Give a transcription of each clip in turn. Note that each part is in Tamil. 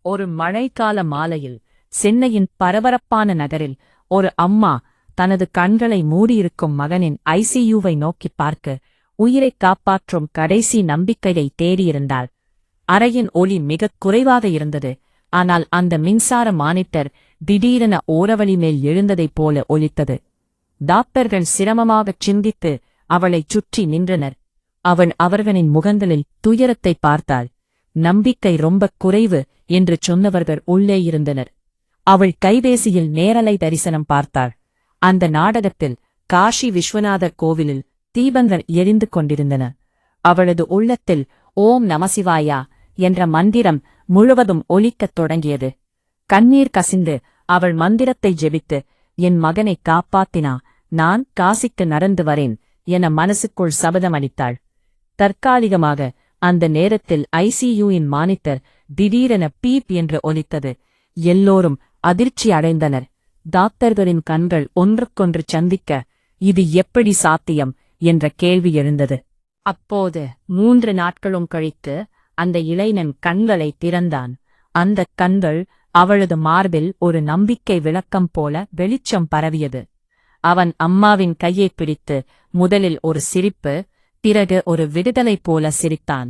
ஒரு மழைக்கால மாலையில் சென்னையின் பரபரப்பான நகரில் ஒரு அம்மா தனது கண்களை மூடியிருக்கும் மகனின் ஐசியூவை நோக்கிப் பார்க்க உயிரைக் காப்பாற்றும் கடைசி நம்பிக்கையை தேடியிருந்தாள். அறையின் ஒளி மிகக் குறைவாக இருந்தது. ஆனால் அந்த மின்சார மானிட்டர் திடீரென ஓரவழி மேல் எழுந்ததைப் போல ஒலித்தது. டாக்டர்கள் சிரமமாகச் சிந்தித்து அவளைச் சுற்றி நின்றனர். அவர்களின் முகங்களில் துயரத்தைப் பார்த்தாள். நம்பிக்கை ரொம்பக் குறைவு என்று சொன்னவர்கள் உள்ளே இருந்தனர். அவள் கைபேசியில் நேரலை தரிசனம் பார்த்தாள். அந்த நாடகத்தில் காஷி விஸ்வநாதர் கோவிலில் தீபங்கள் எரிந்து கொண்டிருந்தன. அவளது உள்ளத்தில் ஓம் நமசிவாயா என்ற மந்திரம் முழுவதும் ஒலிக்கத் தொடங்கியது. கண்ணீர் கசிந்து அவள் மந்திரத்தை ஜெபித்து, என் மகனைக் காப்பாத்தினா நான் காசிக்கு நடந்து வரேன் என மனசுக்குள் சபதமளித்தாள். தற்காலிகமாக அந்த நேரத்தில் ஐசியூயின் மானிட்டர் திடீரென பீப் என்று ஒலித்தது. எல்லோரும் அதிர்ச்சி அடைந்தனர். டாக்டர்களின் கண்கள் ஒன்றுக்கொன்று சந்திக்க, இது எப்படி சாத்தியம் என்ற கேள்வி எழுந்தது. அப்போது 3 நாட்களும் கழித்து அந்த இளைஞன் கண்களை திறந்தான். அந்தக் கண்கள் அவளது மார்பில் ஒரு நம்பிக்கை விளக்கம் போல வெளிச்சம் பரவியது. அவன் அம்மாவின் கையைப் பிடித்து முதலில் ஒரு சிரிப்பு, பிறகு ஒரு விடுதலை போல சிரித்தான்.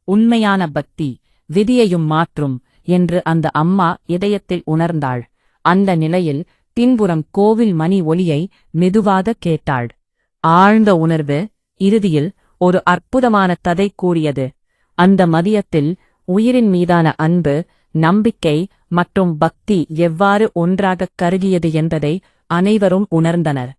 உண்மையான பக்தி விதியையும் மாற்றும் என்று அந்த அம்மா இதயத்தில் உணர்ந்தாள். அந்த நிலையில் பின்புறம் கோவில் மணி ஒலியை மெதுவாக கேட்டாள். ஆழ்ந்த உணர்வு இறுதியில் ஒரு அற்புதமான கதை கூறியது. அந்த மதியத்தில் உயிரின் மீதான அன்பு, நம்பிக்கை மற்றும் பக்தி எவ்வாறு ஒன்றாகக் கருகியது என்பதை அனைவரும் உணர்ந்தனர்.